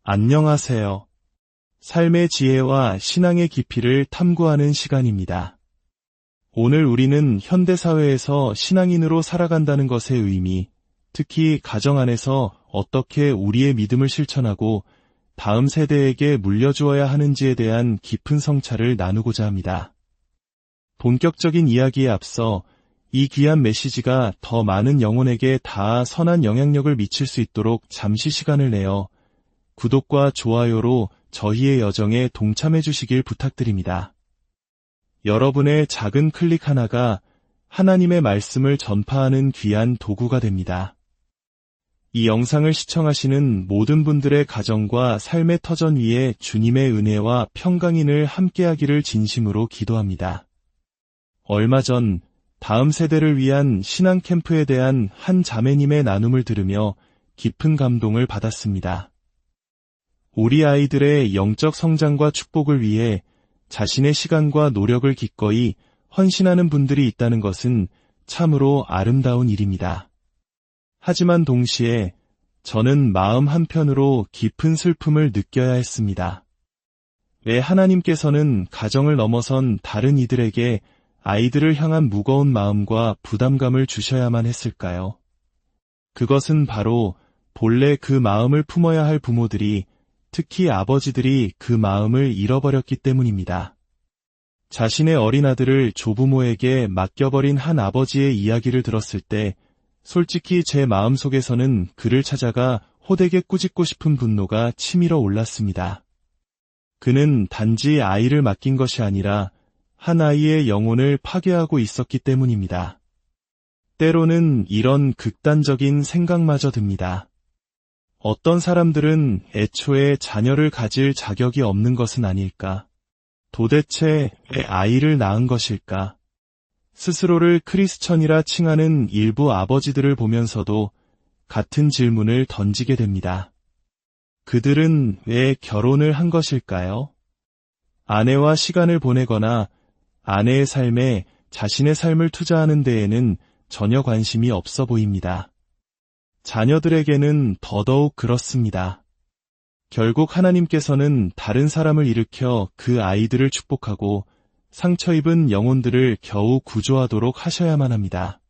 안녕하세요. 삶의 지혜와 신앙의 깊이를 탐구하는 시간입니다. 오늘 우리는 현대사회에서 신앙인으로 살아간다는 것의 의미, 특히 가정 안에서 어떻게 우리의 믿음을 실천하고 다음 세대에게 물려주어야 하는지에 대한 깊은 성찰을 나누고자 합니다. 본격적인 이야기에 앞서 이 귀한 메시지가 더 많은 영혼에게 닿아 선한 영향력을 미칠 수 있도록 잠시 시간을 내어 구독과 좋아요로 저희의 여정에 동참해 주시길 부탁드립니다. 여러분의 작은 클릭 하나가 하나님의 말씀을 전파하는 귀한 도구가 됩니다. 이 영상을 시청하시는 모든 분들의 가정과 삶의 터전 위에 주님의 은혜와 평강인을 함께하기를 진심으로 기도합니다. 얼마 전 다음 세대를 위한 신앙 캠프에 대한 한 자매님의 나눔을 들으며 깊은 감동을 받았습니다. 우리 아이들의 영적 성장과 축복을 위해 자신의 시간과 노력을 기꺼이 헌신하는 분들이 있다는 것은 참으로 아름다운 일입니다. 하지만 동시에 저는 마음 한편으로 깊은 슬픔을 느껴야 했습니다. 왜 하나님께서는 가정을 넘어선 다른 이들에게 아이들을 향한 무거운 마음과 부담감을 주셔야만 했을까요? 그것은 바로 본래 그 마음을 품어야 할 부모들이, 특히 아버지들이 그 마음을 잃어버렸기 때문입니다. 자신의 어린 아들을 조부모에게 맡겨버린 한 아버지의 이야기를 들었을 때 솔직히 제 마음속에서는 그를 찾아가 호되게 꾸짖고 싶은 분노가 치밀어 올랐습니다. 그는 단지 아이를 맡긴 것이 아니라 한 아이의 영혼을 파괴하고 있었기 때문입니다. 때로는 이런 극단적인 생각마저 듭니다. 어떤 사람들은 애초에 자녀를 가질 자격이 없는 것은 아닐까? 도대체 왜 아이를 낳은 것일까? 스스로를 크리스천이라 칭하는 일부 아버지들을 보면서도 같은 질문을 던지게 됩니다. 그들은 왜 결혼을 한 것일까요? 아내와 시간을 보내거나 아내의 삶에 자신의 삶을 투자하는 데에는 전혀 관심이 없어 보입니다. 자녀들에게는 더더욱 그렇습니다. 결국 하나님께서는 다른 사람을 일으켜 그 아이들을 축복하고 상처 입은 영혼들을 겨우 구조하도록 하셔야만 합니다.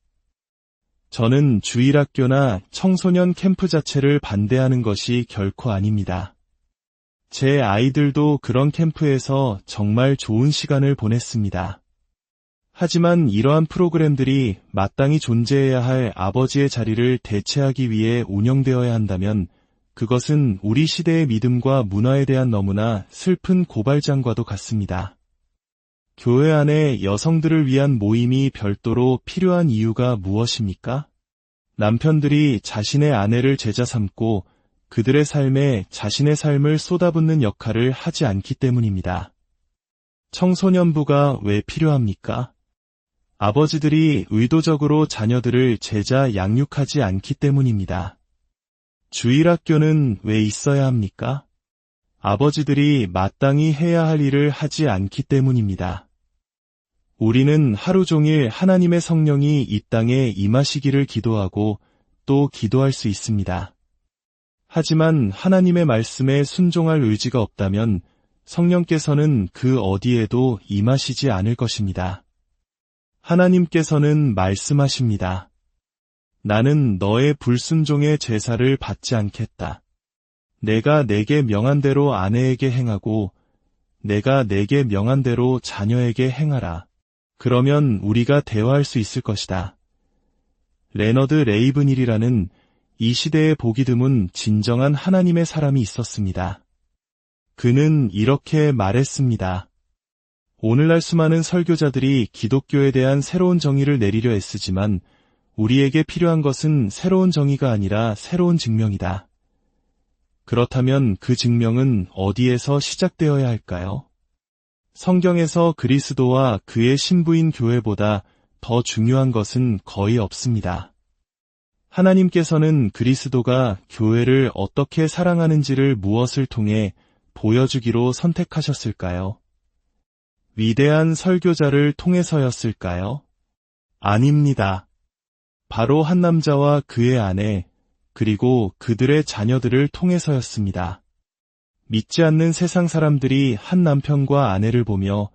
저는 주일학교나 청소년 캠프 자체를 반대하는 것이 결코 아닙니다. 제 아이들도 그런 캠프에서 정말 좋은 시간을 보냈습니다. 하지만 이러한 프로그램들이 마땅히 존재해야 할 아버지의 자리를 대체하기 위해 운영되어야 한다면 그것은 우리 시대의 믿음과 문화에 대한 너무나 슬픈 고발장과도 같습니다. 교회 안에 여성들을 위한 모임이 별도로 필요한 이유가 무엇입니까? 남편들이 자신의 아내를 제자 삼고 그들의 삶에 자신의 삶을 쏟아붓는 역할을 하지 않기 때문입니다. 청소년부가 왜 필요합니까? 아버지들이 의도적으로 자녀들을 제자 양육하지 않기 때문입니다. 주일학교는 왜 있어야 합니까? 아버지들이 마땅히 해야 할 일을 하지 않기 때문입니다. 우리는 하루 종일 하나님의 성령이 이 땅에 임하시기를 기도하고 또 기도할 수 있습니다. 하지만 하나님의 말씀에 순종할 의지가 없다면 성령께서는 그 어디에도 임하시지 않을 것입니다. 하나님께서는 말씀하십니다. 나는 너의 불순종의 제사를 받지 않겠다. 내가 내게 명한 대로 아내에게 행하고 내가 내게 명한 대로 자녀에게 행하라. 그러면 우리가 대화할 수 있을 것이다. 레너드 레이브닐이라는 이 시대에 보기 드문 진정한 하나님의 사람이 있었습니다. 그는 이렇게 말했습니다. 오늘날 수많은 설교자들이 기독교에 대한 새로운 정의를 내리려 애쓰지만 우리에게 필요한 것은 새로운 정의가 아니라 새로운 증명이다. 그렇다면 그 증명은 어디에서 시작되어야 할까요? 성경에서 그리스도와 그의 신부인 교회보다 더 중요한 것은 거의 없습니다. 하나님께서는 그리스도가 교회를 어떻게 사랑하는지를 무엇을 통해 보여주기로 선택하셨을까요? 위대한 설교자를 통해서였을까요? 아닙니다. 바로 한 남자와 그의 아내, 그리고 그들의 자녀들을 통해서였습니다. 믿지 않는 세상 사람들이 한 남편과 아내를 보며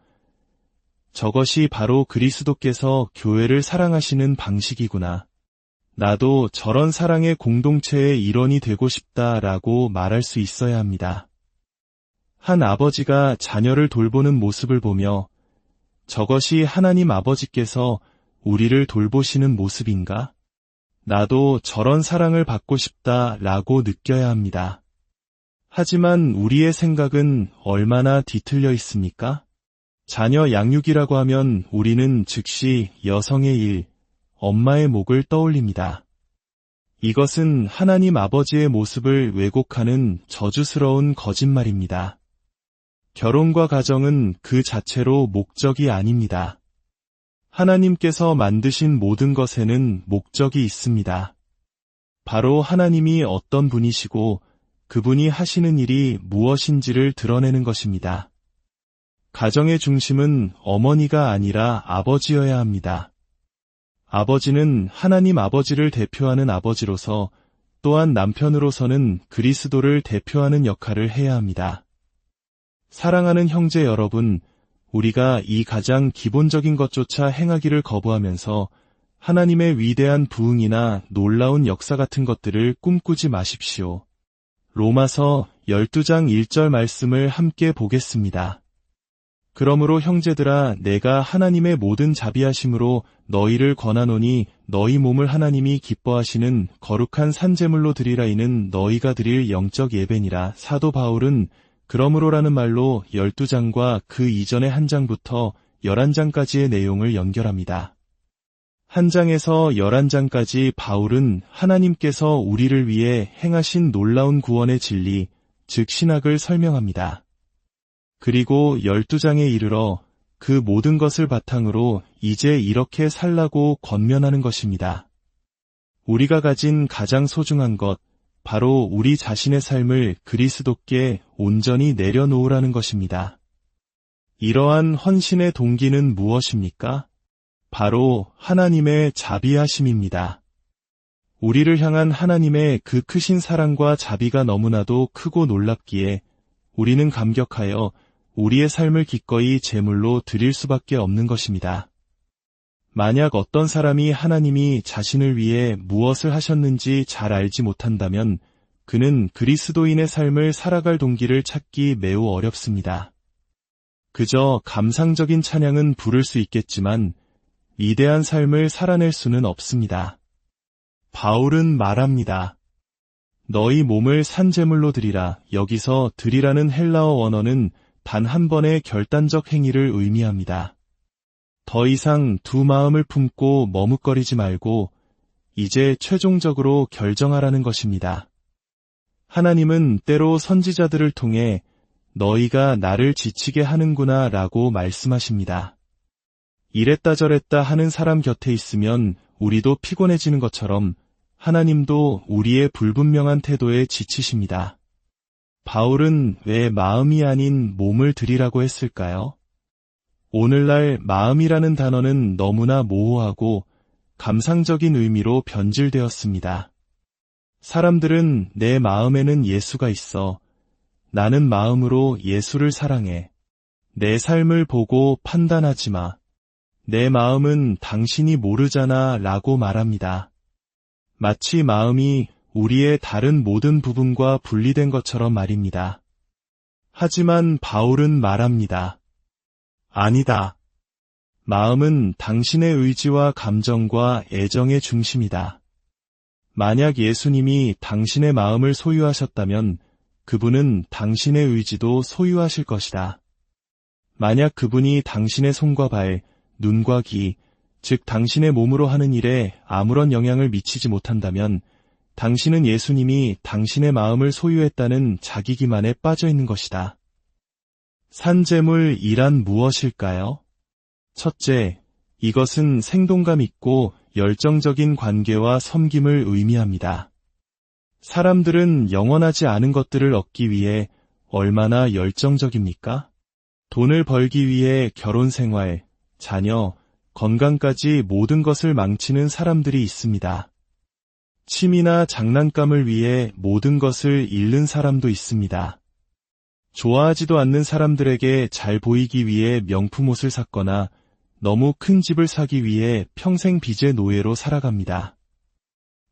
저것이 바로 그리스도께서 교회를 사랑하시는 방식이구나. 나도 저런 사랑의 공동체의 일원이 되고 싶다라고 말할 수 있어야 합니다. 한 아버지가 자녀를 돌보는 모습을 보며 저것이 하나님 아버지께서 우리를 돌보시는 모습인가? 나도 저런 사랑을 받고 싶다라고 느껴야 합니다. 하지만 우리의 생각은 얼마나 뒤틀려 있습니까? 자녀 양육이라고 하면 우리는 즉시 여성의 일, 엄마의 몫을 떠올립니다. 이것은 하나님 아버지의 모습을 왜곡하는 저주스러운 거짓말입니다. 결혼과 가정은 그 자체로 목적이 아닙니다. 하나님께서 만드신 모든 것에는 목적이 있습니다. 바로 하나님이 어떤 분이시고 그분이 하시는 일이 무엇인지를 드러내는 것입니다. 가정의 중심은 어머니가 아니라 아버지여야 합니다. 아버지는 하나님 아버지를 대표하는 아버지로서 또한 남편으로서는 그리스도를 대표하는 역할을 해야 합니다. 사랑하는 형제 여러분, 우리가 이 가장 기본적인 것조차 행하기를 거부하면서 하나님의 위대한 부흥이나 놀라운 역사 같은 것들을 꿈꾸지 마십시오. 로마서 12장 1절 말씀을 함께 보겠습니다. 그러므로 형제들아 내가 하나님의 모든 자비하심으로 너희를 권하노니 너희 몸을 하나님이 기뻐하시는 거룩한 산제물로 드리라. 이는 너희가 드릴 영적 예배니라. 사도 바울은 그러므로라는 말로 12장과 그 이전의 한 장부터 11장까지의 내용을 연결합니다. 한 장에서 11장까지 바울은 하나님께서 우리를 위해 행하신 놀라운 구원의 진리, 즉 신학을 설명합니다. 그리고 12장에 이르러 그 모든 것을 바탕으로 이제 이렇게 살라고 권면하는 것입니다. 우리가 가진 가장 소중한 것, 바로 우리 자신의 삶을 그리스도께 온전히 내려놓으라는 것입니다. 이러한 헌신의 동기는 무엇입니까? 바로 하나님의 자비하심입니다. 우리를 향한 하나님의 그 크신 사랑과 자비가 너무나도 크고 놀랍기에 우리는 감격하여 우리의 삶을 기꺼이 제물로 드릴 수밖에 없는 것입니다. 만약 어떤 사람이 하나님이 자신을 위해 무엇을 하셨는지 잘 알지 못한다면 그는 그리스도인의 삶을 살아갈 동기를 찾기 매우 어렵습니다. 그저 감상적인 찬양은 부를 수 있겠지만 위대한 삶을 살아낼 수는 없습니다. 바울은 말합니다. 너희 몸을 산제물로 드리라. 여기서 드리라는 헬라어 원어는 단 한 번의 결단적 행위를 의미합니다. 더 이상 두 마음을 품고 머뭇거리지 말고 이제 최종적으로 결정하라는 것입니다. 하나님은 때로 선지자들을 통해 너희가 나를 지치게 하는구나 라고 말씀하십니다. 이랬다 저랬다 하는 사람 곁에 있으면 우리도 피곤해지는 것처럼 하나님도 우리의 불분명한 태도에 지치십니다. 바울은 왜 마음이 아닌 몸을 드리라고 했을까요? 오늘날 마음이라는 단어는 너무나 모호하고 감상적인 의미로 변질되었습니다. 사람들은 내 마음에는 예수가 있어. 나는 마음으로 예수를 사랑해. 내 삶을 보고 판단하지 마. 내 마음은 당신이 모르잖아 라고 말합니다. 마치 마음이 우리의 다른 모든 부분과 분리된 것처럼 말입니다. 하지만 바울은 말합니다. 아니다. 마음은 당신의 의지와 감정과 애정의 중심이다. 만약 예수님이 당신의 마음을 소유하셨다면 그분은 당신의 의지도 소유하실 것이다. 만약 그분이 당신의 손과 발, 눈과 귀, 즉 당신의 몸으로 하는 일에 아무런 영향을 미치지 못한다면 당신은 예수님이 당신의 마음을 소유했다는 자기기만에 빠져 있는 것이다. 산제물이란 무엇일까요? 첫째, 이것은 생동감 있고 열정적인 관계와 섬김을 의미합니다. 사람들은 영원하지 않은 것들을 얻기 위해 얼마나 열정적입니까? 돈을 벌기 위해 결혼 생활, 자녀, 건강까지 모든 것을 망치는 사람들이 있습니다. 취미나 장난감을 위해 모든 것을 잃는 사람도 있습니다. 좋아하지도 않는 사람들에게 잘 보이기 위해 명품 옷을 샀거나 너무 큰 집을 사기 위해 평생 빚의 노예로 살아갑니다.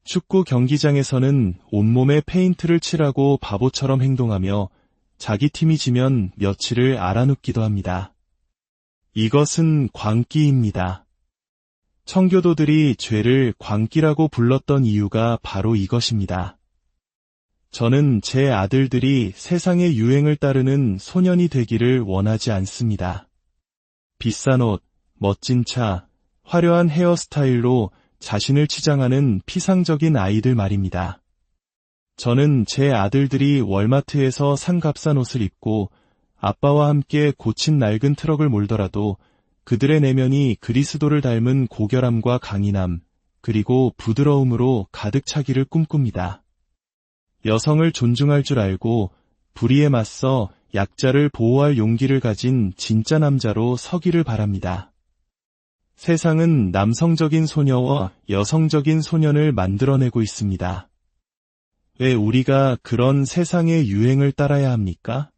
축구 경기장에서는 온몸에 페인트를 칠하고 바보처럼 행동하며 자기 팀이 지면 며칠을 알아눕기도 합니다. 이것은 광기입니다. 청교도들이 죄를 광기라고 불렀던 이유가 바로 이것입니다. 저는 제 아들들이 세상의 유행을 따르는 소년이 되기를 원하지 않습니다. 비싼 옷, 멋진 차, 화려한 헤어스타일로 자신을 치장하는 피상적인 아이들 말입니다. 저는 제 아들들이 월마트에서 산 값싼 옷을 입고 아빠와 함께 고친 낡은 트럭을 몰더라도 그들의 내면이 그리스도를 닮은 고결함과 강인함, 그리고 부드러움으로 가득 차기를 꿈꿉니다. 여성을 존중할 줄 알고 불의에 맞서 약자를 보호할 용기를 가진 진짜 남자로 서기를 바랍니다. 세상은 남성적인 소녀와 여성적인 소년을 만들어내고 있습니다. 왜 우리가 그런 세상의 유행을 따라야 합니까?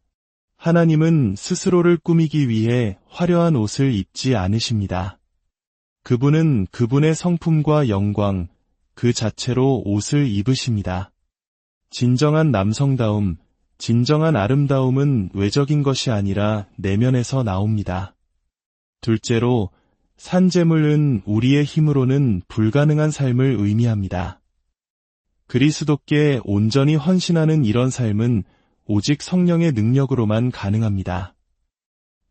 하나님은 스스로를 꾸미기 위해 화려한 옷을 입지 않으십니다. 그분은 그분의 성품과 영광, 그 자체로 옷을 입으십니다. 진정한 남성다움, 진정한 아름다움은 외적인 것이 아니라 내면에서 나옵니다. 둘째로, 산재물은 우리의 힘으로는 불가능한 삶을 의미합니다. 그리스도께 온전히 헌신하는 이런 삶은 오직 성령의 능력으로만 가능합니다.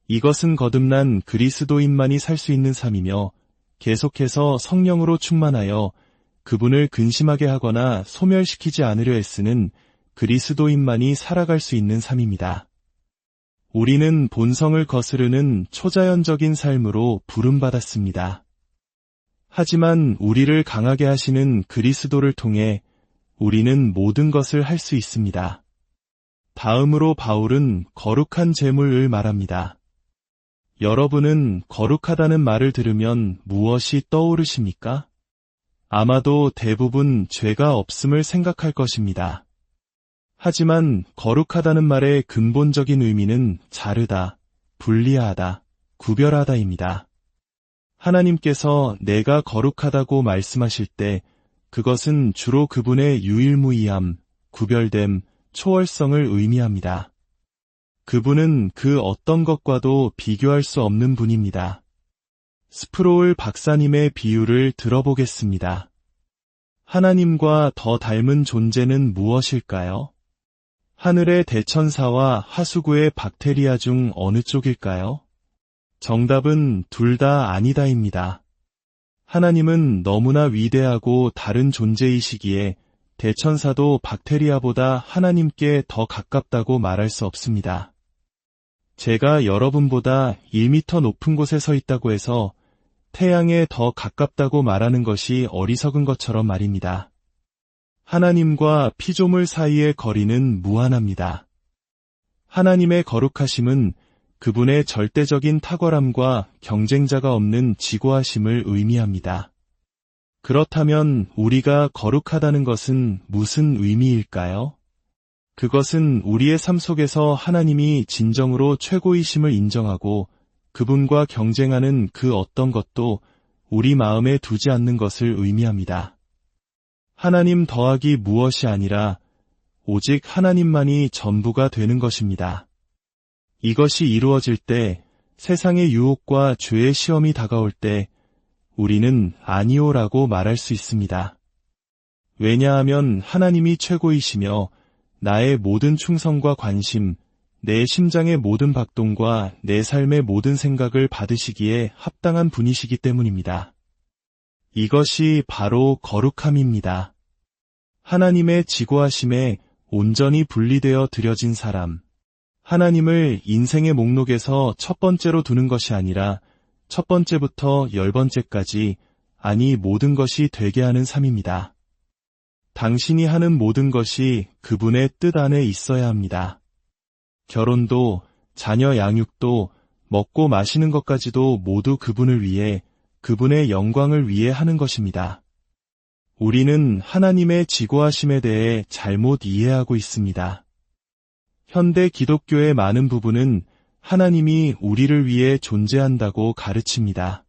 이것은 거듭난 그리스도인만이 살 수 있는 삶이며 계속해서 성령으로 충만하여 그분을 근심하게 하거나 소멸시키지 않으려 애쓰는 그리스도인만이 살아갈 수 있는 삶입니다. 우리는 본성을 거스르는 초자연적인 삶으로 부름받았습니다. 하지만 우리를 강하게 하시는 그리스도를 통해 우리는 모든 것을 할 수 있습니다. 다음으로 바울은 거룩한 제물을 말합니다. 여러분은 거룩하다는 말을 들으면 무엇이 떠오르십니까? 아마도 대부분 죄가 없음을 생각할 것입니다. 하지만 거룩하다는 말의 근본적인 의미는 자르다, 분리하다, 구별하다입니다. 하나님께서 내가 거룩하다고 말씀하실 때 그것은 주로 그분의 유일무이함, 구별됨, 초월성을 의미합니다. 그분은 그 어떤 것과도 비교할 수 없는 분입니다. 스프로울 박사님의 비유를 들어보겠습니다. 하나님과 더 닮은 존재는 무엇일까요? 하늘의 대천사와 하수구의 박테리아 중 어느 쪽일까요? 정답은 둘 다 아니다입니다. 하나님은 너무나 위대하고 다른 존재이시기에 대천사도 박테리아보다 하나님께 더 가깝다고 말할 수 없습니다. 제가 여러분보다 1m 높은 곳에 서 있다고 해서 태양에 더 가깝다고 말하는 것이 어리석은 것처럼 말입니다. 하나님과 피조물 사이의 거리는 무한합니다. 하나님의 거룩하심은 그분의 절대적인 탁월함과 경쟁자가 없는 지고하심을 의미합니다. 그렇다면 우리가 거룩하다는 것은 무슨 의미일까요? 그것은 우리의 삶 속에서 하나님이 진정으로 최고이심을 인정하고 그분과 경쟁하는 그 어떤 것도 우리 마음에 두지 않는 것을 의미합니다. 하나님 더하기 무엇이 아니라 오직 하나님만이 전부가 되는 것입니다. 이것이 이루어질 때 세상의 유혹과 죄의 시험이 다가올 때 우리는 아니오라고 말할 수 있습니다. 왜냐하면 하나님이 최고이시며 나의 모든 충성과 관심, 내 심장의 모든 박동과 내 삶의 모든 생각을 받으시기에 합당한 분이시기 때문입니다. 이것이 바로 거룩함입니다. 하나님의 지고하심에 온전히 분리되어 드려진 사람, 하나님을 인생의 목록에서 첫 번째로 두는 것이 아니라 첫 번째부터 10번째까지, 아니 모든 것이 되게 하는 삶입니다. 당신이 하는 모든 것이 그분의 뜻 안에 있어야 합니다. 결혼도, 자녀 양육도, 먹고 마시는 것까지도 모두 그분을 위해, 그분의 영광을 위해 하는 것입니다. 우리는 하나님의 지고하심에 대해 잘못 이해하고 있습니다. 현대 기독교의 많은 부분은 하나님이 우리를 위해 존재한다고 가르칩니다.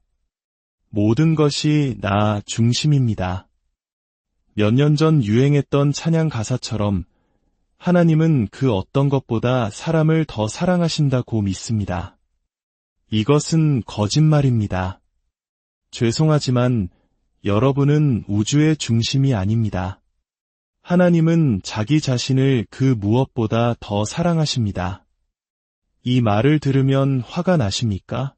모든 것이 나 중심입니다. 몇 년 전 유행했던 찬양 가사처럼 하나님은 그 어떤 것보다 사람을 더 사랑하신다고 믿습니다. 이것은 거짓말입니다. 죄송하지만 여러분은 우주의 중심이 아닙니다. 하나님은 자기 자신을 그 무엇보다 더 사랑하십니다. 이 말을 들으면 화가 나십니까?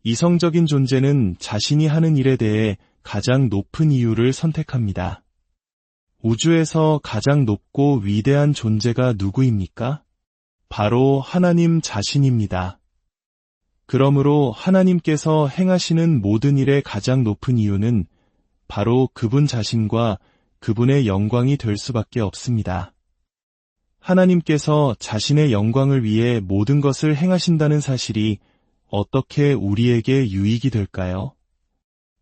이성적인 존재는 자신이 하는 일에 대해 가장 높은 이유를 선택합니다. 우주에서 가장 높고 위대한 존재가 누구입니까? 바로 하나님 자신입니다. 그러므로 하나님께서 행하시는 모든 일의 가장 높은 이유는 바로 그분 자신과 그분의 영광이 될 수밖에 없습니다. 하나님께서 자신의 영광을 위해 모든 것을 행하신다는 사실이 어떻게 우리에게 유익이 될까요?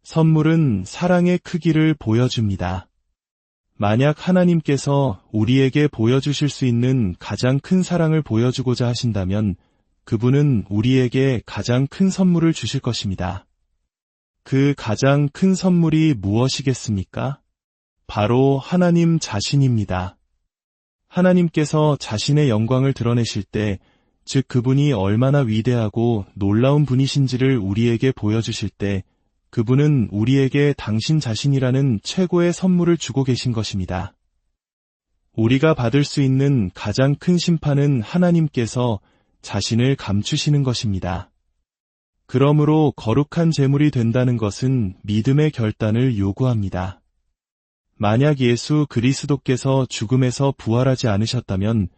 선물은 사랑의 크기를 보여줍니다. 만약 하나님께서 우리에게 보여주실 수 있는 가장 큰 사랑을 보여주고자 하신다면 그분은 우리에게 가장 큰 선물을 주실 것입니다. 그 가장 큰 선물이 무엇이겠습니까? 바로 하나님 자신입니다. 하나님께서 자신의 영광을 드러내실 때, 즉 그분이 얼마나 위대하고 놀라운 분이신지를 우리에게 보여주실 때, 그분은 우리에게 당신 자신이라는 최고의 선물을 주고 계신 것입니다. 우리가 받을 수 있는 가장 큰 심판은 하나님께서 자신을 감추시는 것입니다. 그러므로 거룩한 제물이 된다는 것은 믿음의 결단을 요구합니다. 만약 예수 그리스도께서 죽음에서 부활하지 않으셨다면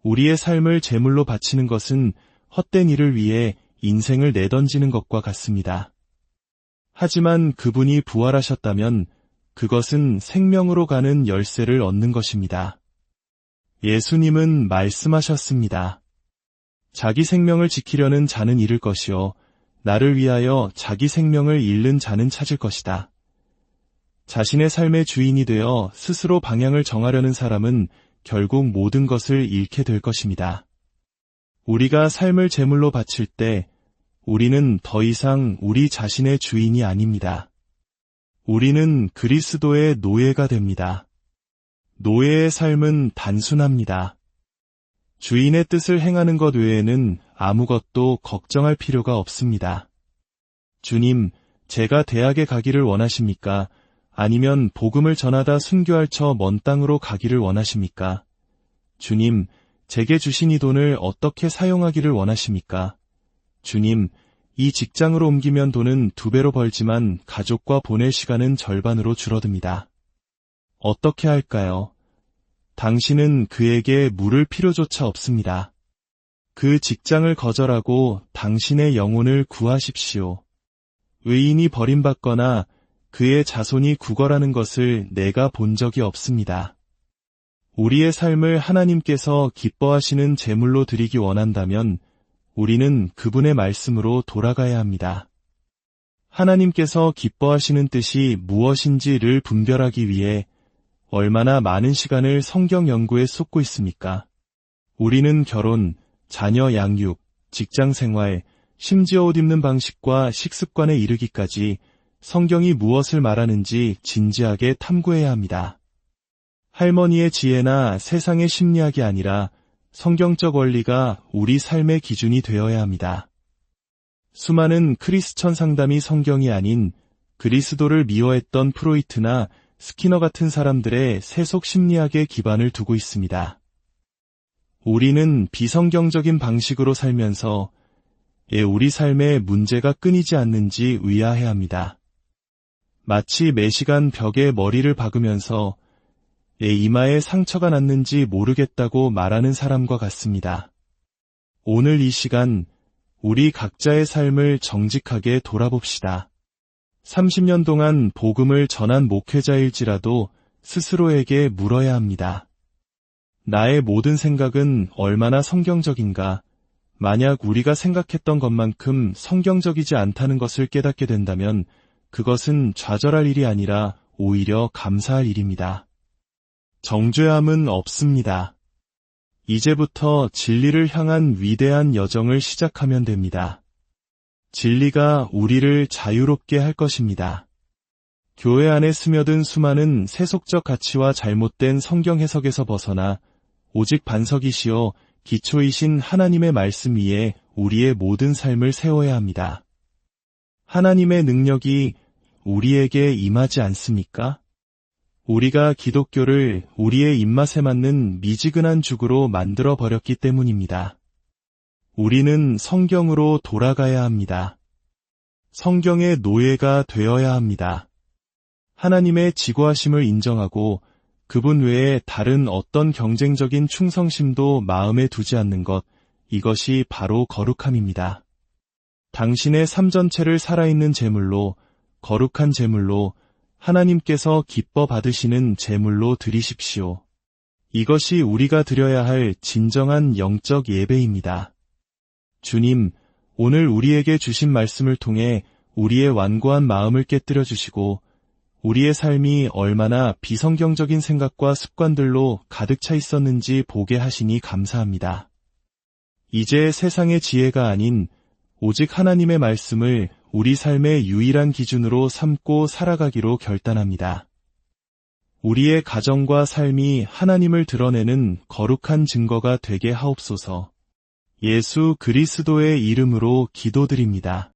우리의 삶을 제물로 바치는 것은 헛된 일을 위해 인생을 내던지는 것과 같습니다. 하지만 그분이 부활하셨다면 그것은 생명으로 가는 열쇠를 얻는 것입니다. 예수님은 말씀하셨습니다. 자기 생명을 지키려는 자는 잃을 것이요 나를 위하여 자기 생명을 잃는 자는 찾을 것이다. 자신의 삶의 주인이 되어 스스로 방향을 정하려는 사람은 결국 모든 것을 잃게 될 것입니다. 우리가 삶을 제물로 바칠 때 우리는 더 이상 우리 자신의 주인이 아닙니다. 우리는 그리스도의 노예가 됩니다. 노예의 삶은 단순합니다. 주인의 뜻을 행하는 것 외에는 아무것도 걱정할 필요가 없습니다. 주님, 제가 대학에 가기를 원하십니까? 아니면 복음을 전하다 순교할 처 먼 땅으로 가기를 원하십니까? 주님, 제게 주신 이 돈을 어떻게 사용하기를 원하십니까? 주님, 이 직장으로 옮기면 돈은 2배로 벌지만 가족과 보낼 시간은 절반으로 줄어듭니다. 어떻게 할까요? 당신은 그에게 물을 필요조차 없습니다. 그 직장을 거절하고 당신의 영혼을 구하십시오. 의인이 버림받거나 그의 자손이 구걸하는 것을 내가 본 적이 없습니다. 우리의 삶을 하나님께서 기뻐하시는 제물로 드리기 원한다면 우리는 그분의 말씀으로 돌아가야 합니다. 하나님께서 기뻐하시는 뜻이 무엇인지를 분별하기 위해 얼마나 많은 시간을 성경 연구에 쏟고 있습니까? 우리는 결혼, 자녀 양육, 직장 생활, 심지어 옷 입는 방식과 식습관에 이르기까지 성경이 무엇을 말하는지 진지하게 탐구해야 합니다. 할머니의 지혜나 세상의 심리학이 아니라 성경적 원리가 우리 삶의 기준이 되어야 합니다. 수많은 크리스천 상담이 성경이 아닌 그리스도를 미워했던 프로이트나 스키너 같은 사람들의 세속 심리학에 기반을 두고 있습니다. 우리는 비성경적인 방식으로 살면서 우리 삶에 문제가 끊이지 않는지 의아해야 합니다. 마치 매시간 벽에 머리를 박으면서 이마에 상처가 났는지 모르겠다고 말하는 사람과 같습니다. 오늘 이 시간 우리 각자의 삶을 정직하게 돌아봅시다. 30년 동안 복음을 전한 목회자일지라도 스스로에게 물어야 합니다. 나의 모든 생각은 얼마나 성경적인가? 만약 우리가 생각했던 것만큼 성경적이지 않다는 것을 깨닫게 된다면 그것은 좌절할 일이 아니라 오히려 감사할 일입니다. 정죄함은 없습니다. 이제부터 진리를 향한 위대한 여정을 시작하면 됩니다. 진리가 우리를 자유롭게 할 것입니다. 교회 안에 스며든 수많은 세속적 가치와 잘못된 성경 해석에서 벗어나 오직 반석이시여 기초이신 하나님의 말씀 위에 우리의 모든 삶을 세워야 합니다. 하나님의 능력이 우리에게 임하지 않습니까? 우리가 기독교를 우리의 입맛에 맞는 미지근한 죽으로 만들어 버렸기 때문입니다. 우리는 성경으로 돌아가야 합니다. 성경의 노예가 되어야 합니다. 하나님의 지고하심을 인정하고 그분 외에 다른 어떤 경쟁적인 충성심도 마음에 두지 않는 것, 이것이 바로 거룩함입니다. 당신의 삶 전체를 살아있는 제물로, 거룩한 제물로, 하나님께서 기뻐 받으시는 제물로 드리십시오. 이것이 우리가 드려야 할 진정한 영적 예배입니다. 주님, 오늘 우리에게 주신 말씀을 통해 우리의 완고한 마음을 깨뜨려 주시고 우리의 삶이 얼마나 비성경적인 생각과 습관들로 가득 차 있었는지 보게 하시니 감사합니다. 이제 세상의 지혜가 아닌 오직 하나님의 말씀을 우리 삶의 유일한 기준으로 삼고 살아가기로 결단합니다. 우리의 가정과 삶이 하나님을 드러내는 거룩한 증거가 되게 하옵소서. 예수 그리스도의 이름으로 기도드립니다.